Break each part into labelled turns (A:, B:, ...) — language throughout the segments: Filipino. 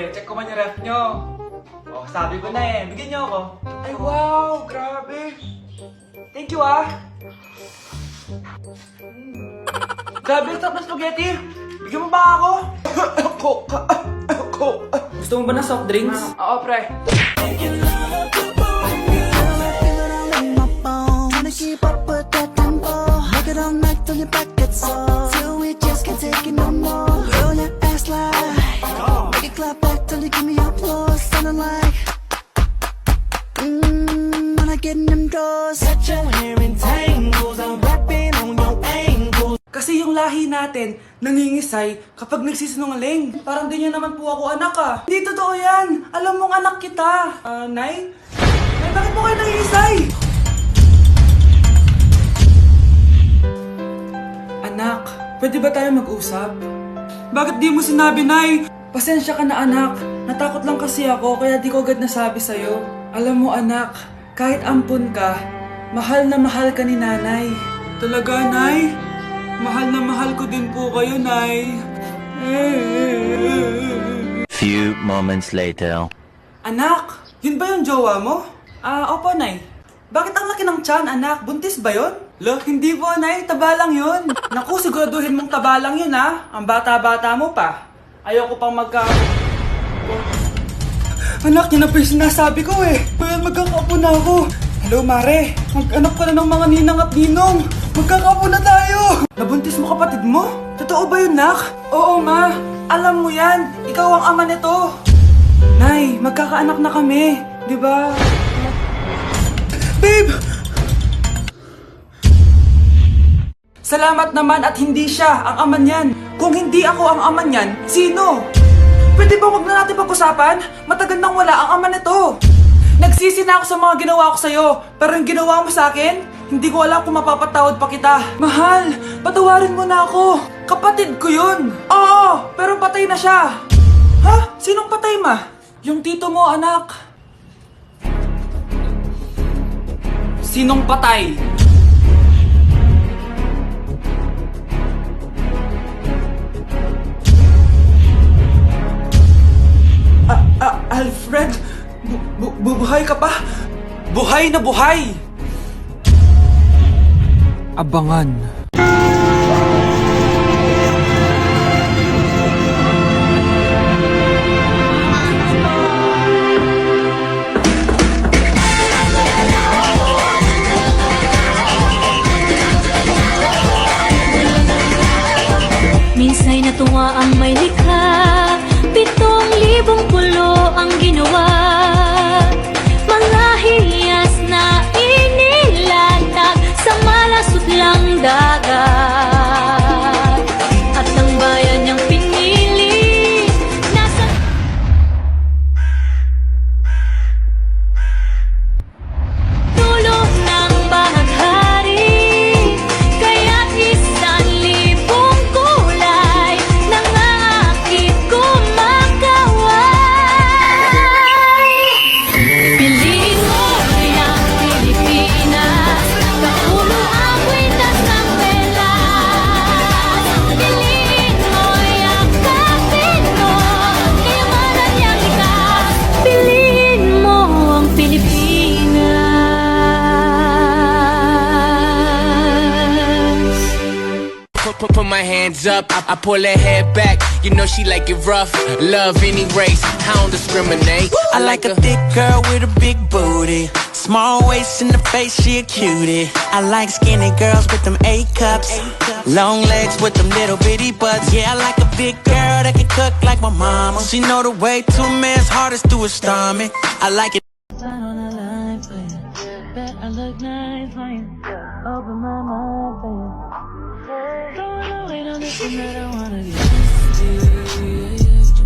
A: Pre, check ko man yung ref nyo. Oh, sabi ko na eh. Bigyan nyo ako.
B: Ay, wow! Grabe!
A: Thank you ah. Grabe, ang sarap ng spaghetti. Bigyan mo ba ako?
B: Coke!
A: Gusto mo ba ng soft drinks?
B: Oo, pre.
C: Keep up with that tempo. Make it all night till your back gets sore. Till we just can't take it no more. Roll your ass like, make it clap back till you give me applause. Sounding like, when I get in them doors. Set your hair in tangles. I'm rapping on your ankles.
B: Kasi yung lahi natin, nangingisay kapag nagsisinungaling. Parang di niya naman po ako anak ah. Hindi totoo yan. Alam mong anak kita. Nay? Nay, bakit mo kayo nangingisay? Anak, pwede ba tayo mag-usap? Bakit di mo sinabi, Nay? Pasensya ka na, anak. Natakot lang kasi ako, kaya di ko agad nasabi sa'yo. Alam mo, anak, kahit ampun ka, mahal na mahal ka ni nanay. Talaga, Nay? Mahal na mahal ko din po kayo, Nay.
D: Few moments later.
B: Anak, yun ba yung jowa mo? Opo, Nay. Bakit ang laki ng tiyan, anak? Buntis ba yun? Lo, hindi po, Nay. Taba lang yun. Naku, siguraduhin mong taba lang yun, ha? Ang bata-bata mo pa. Ayoko pang Anak, yun na po yung sinasabi ko eh. Kaya magkakapo na ako. Hello, Mare. Mag-anak ka na ng mga ninang at ninong. Magkakapo na tayo. Nabuntis mo kapatid mo? Totoo ba yun, Nak? Oo, Ma. Alam mo yan. Ikaw ang ama nito. Nay, magkakaanak na kami. Di ba? Babe! Salamat naman at hindi siya ang ama niyan. Kung hindi ako ang ama niyan, sino? Pwede ba wag na natin pag-usapan? Matagal nang wala ang ama nito. Nagsisi na ako sa mga ginawa ko sa'yo, pero yung ginawa mo sa akin, hindi ko alam kung mapapatawad pa kita. Mahal, patawarin mo na ako. Kapatid ko yun. Oo, pero patay na siya. Ha? Sinong patay, Ma? Yung tito mo, anak. Sinong patay? Alfred? Buhay ka pa? Buhay na buhay! Abangan.
E: Minsa'y natuwa ang may likha, 7,000 pulo ang ginawa. Mga hiyas na inilatag sa malasot lang dagat. At ang bayan niyang pinili, nasa dulo ng bahaghari. Kaya't 1,000 kulay nangangakit kumakaway. Piliin mo ang Pilipinas, kaulo ang kwintas ng welas. Piliin mo, yakapin mo, kayamanan niyang likas. Piliin mo ang Pilipinas.
F: Put my hands up, I pull her head back. You know she like it rough. Love any race, I don't discriminate.
C: I like a thick girl with a big booty. Small waist in the face, she a cutie. I like skinny girls with them A cups. Long legs with them little bitty butts. Yeah, I like a big girl that can cook like my mama. She know the way to a man's heart is through his stomach. I like it.
E: Bet I look nice for you. Open my mind for you. Don't wanna wait on this one that I wanna get used to.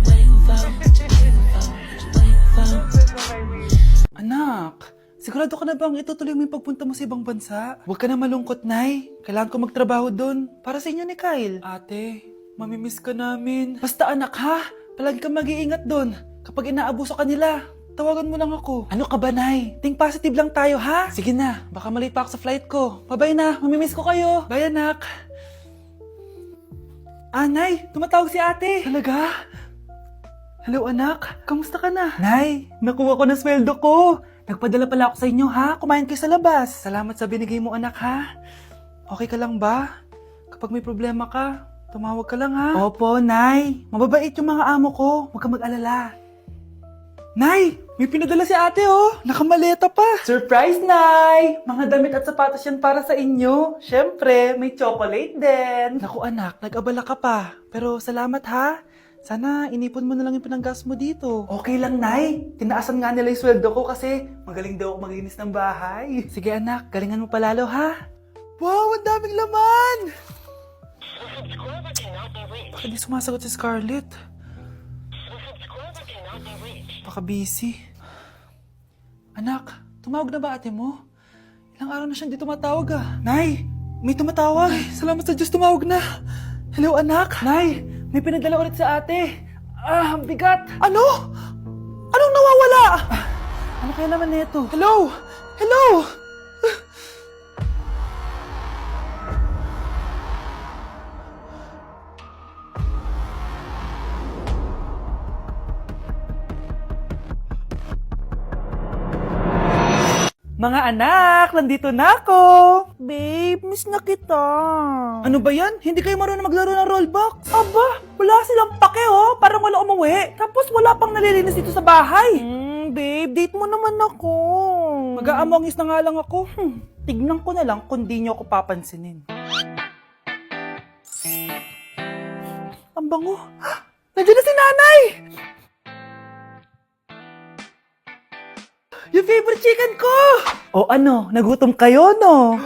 B: Anak, sigurado ka na bang itutuloy mo yung pagpunta mo sa ibang bansa? Huwag ka na malungkot, Nay. Kailangan ko magtrabaho doon. Para sa inyo ni Kyle. Ate, mamimiss ka namin. Basta anak ha, palagi kang mag-iingat doon. Kapag inaabuso ka nila, tawagan mo lang ako. Ano ka ba, Nay? Think positive lang tayo, ha? Sige na, baka malate pa ako sa flight ko. Bye-bye na, mamimiss ko kayo. Bye, anak. Nay, tumatawag si ate. Talaga? Hello anak, kamusta ka na? Nay, nakuha ko na sweldo ko. Nagpadala pala ako sa inyo ha, kumain kayo sa labas. Salamat sa binigay mo anak ha. Okay ka lang ba? Kapag may problema ka, tumawag ka lang ha. Opo, Nay. Mababait yung mga amo ko. Huwag ka mag-alala. Nay, may pinadala si ate oh. Nakamaleta pa. Surprise, Nay! Mga damit at sapatos yan para sa inyo. Siyempre, may chocolate din. Naku anak, nag-abala ka pa. Pero salamat ha. Sana inipon mo na lang yung pinanggas mo dito. Okay lang, Nay. Tinaasan nga nila yung sweldo ko kasi magaling daw ako maglinis ng bahay. Sige anak, galingan mo palalo ha. Wow, ang daming laman! Bakit di sumasagot si Scarlett? Baka busy. Anak, tumawag na ba ate mo? Ilang araw na siyang di tumatawag ah. Nay, may tumatawag. Ay, salamat sa Diyos, tumawag na. Hello anak. Nay, may pinadala ulit sa ate. Ah, ang bigat. Ano? Anong nawawala? Ano kaya naman nito? Hello? Hello? Mga anak, nandito na ako! Babe, miss na kita. Ano ba yan? Hindi kayo marunong maglaro ng rollbox? Aba, wala silang pake oh. Parang wala umuwi. Tapos wala pang nalilinis dito sa bahay. Babe, date mo naman ako. Mag-aamongis na nga lang ako. Tignan ko na lang kung di nyo ako papansinin. Ang bango. Nandiyan na si nanay! Yung favorite chicken ko! O ano, nagutom kayo, no?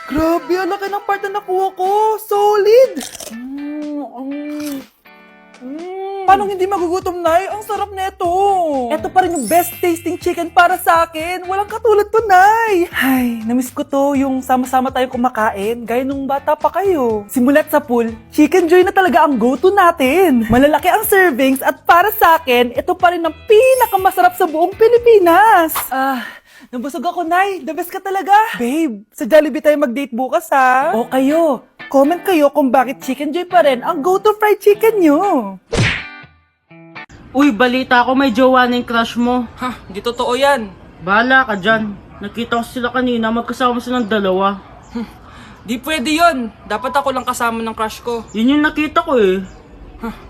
B: Grabe, ang laki ng part na nakuha ko. Solid! Paano hindi magugutom, Nay? Ang sarap nito. Ito pa rin yung best tasting chicken para sa akin. Walang katulad to, Nay. Ay, namiss ko to yung sama-sama tayo kumakain, gaya nung bata pa kayo. Simulat sa pool, Chicken Joy na talaga ang go-to natin. Malalaki ang servings at para sa akin, ito pa rin ang pinakamasarap sa buong Pilipinas. Nabusog ako, Nay. The best ka talaga. Babe, sa Jollibee tayo mag-date bukas, ha? O kayo, comment kayo kung bakit Chicken Joy pa rin ang go-to fried chicken nyo.
E: Uy, balita ko may jowa na yung crush mo.
B: Ha, hindi totoo yan.
E: Bahala ka dyan. Nakita ko sila kanina, magkasama silang dalawa.
B: Di pwede yun. Dapat ako lang kasama ng crush ko.
E: Yun yung nakita ko eh.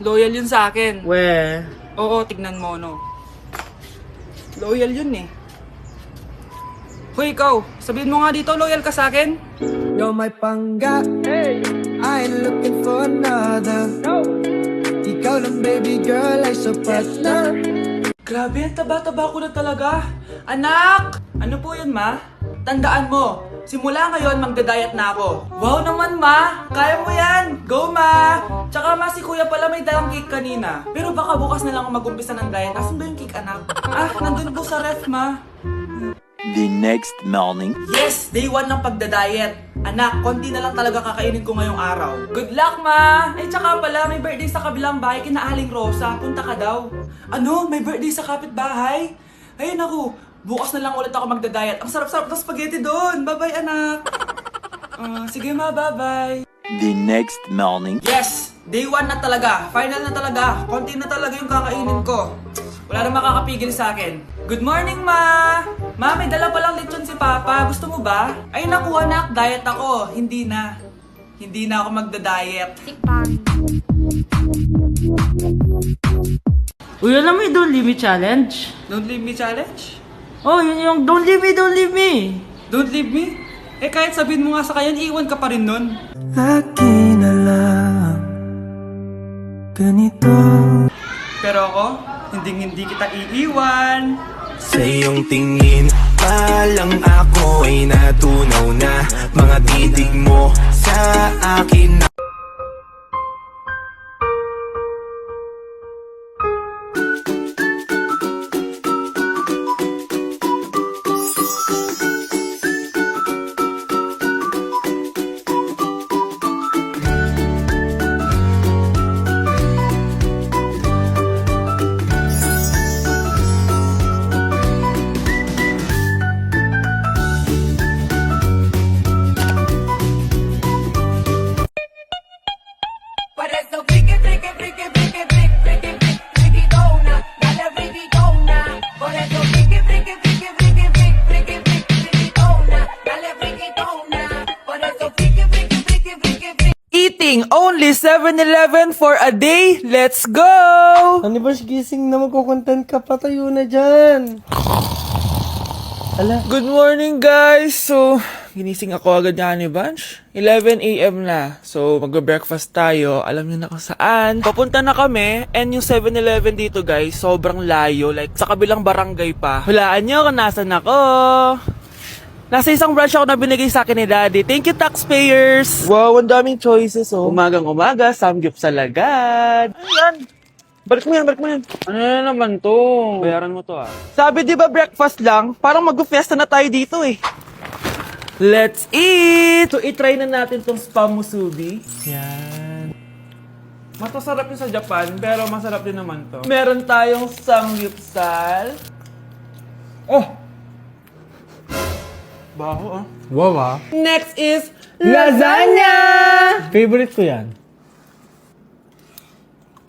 B: Loyal yun sa akin.
E: We.
B: Oo, tignan mo, no. Loyal yun eh. Hoy, ikaw. Sabihin mo nga dito, loyal ka sa akin?
G: You're my pangga. Hey. I ain't looking for another. No. Ikaw lang baby girl ay sapat na.
B: Grabe, ang taba-taba ko na talaga. Anak! Ano po yun, ma? Tandaan mo, simula ngayon magdadayat na ako. Wow naman, ma! Kaya mo yan! Go, ma! Tsaka, ma, si kuya pala may dalang cake kanina. Pero baka bukas na lang ako mag-umpisa ng diet. Asan ba yung cake, anak? Nandun po sa ref, ma.
D: The next morning.
B: Yes! Day 1 ng pagdadayet. Anak, konti na lang talaga kakainin ko ngayong araw. Good luck, ma! Ay, tsaka pala, may birthday sa kabilang bahay kina Aling Rosa. Punta ka daw. Ano? May birthday sa kapitbahay? Ay, naku. Bukas na lang ulit ako magdadayet. Ang sarap-sarap ng spaghetti doon. Bye-bye, anak. Sige, ma. Bye-bye.
D: The next morning.
B: Yes! Day 1 na talaga. Final na talaga. Konti na talaga yung kakainin ko. Wala na makakapigil sa akin. Good morning, ma! Ma, may dala palang lechon si Papa. Gusto mo ba? Ay, naku, anak. Diet ako. Hindi na. Hindi na ako magda-diet.
E: Uy, alam mo yung Don't Leave Me Challenge?
B: Don't leave me challenge?
E: Oh, yun yung Don't Leave Me, Don't Leave Me.
B: Don't leave me? Eh, kahit sabihin mo nga sa kanya, iiwan ka pa rin nun.
G: Akin na lang ganito.
B: Pero ako, hindi kita iiwan.
G: Sa iyong tingin palang ako ay natunaw na. Mga titig mo sa akin na
B: 7-Eleven for a day. Let's go!
H: Ano ba, gising na, magkukontent ka, patayo na dyan.
B: Good morning, guys! So, ginising ako agad nga ni Bunch. 11 a.m. na. So, magbe-breakfast tayo. Alam niyo na kung saan. Papunta na kami. And yung 7-Eleven dito, guys, sobrang layo. Like, sa kabilang barangay pa. Hulaan niyo kung nasan ako. Nasa isang branch ako na binigay sa akin ni Daddy. Thank you, taxpayers!
H: Wow, ang daming choices, oh.
B: Umagang-umaga, samgyup sa lagad. Ano yan? Balik mo yan. Ano na naman to? Bayaran mo to, ah. Sabi di ba breakfast lang? Parang mag-fiesta na tayo dito, eh. Let's eat! So, itry na natin tong spam musubi. Yan. Masasarap yun sa Japan, pero masarap din naman to. Meron tayong samgyupsal. Oh! Baho, ah.
H: Wow, ah.
B: Next is lasagna!
H: Favorite ko yan.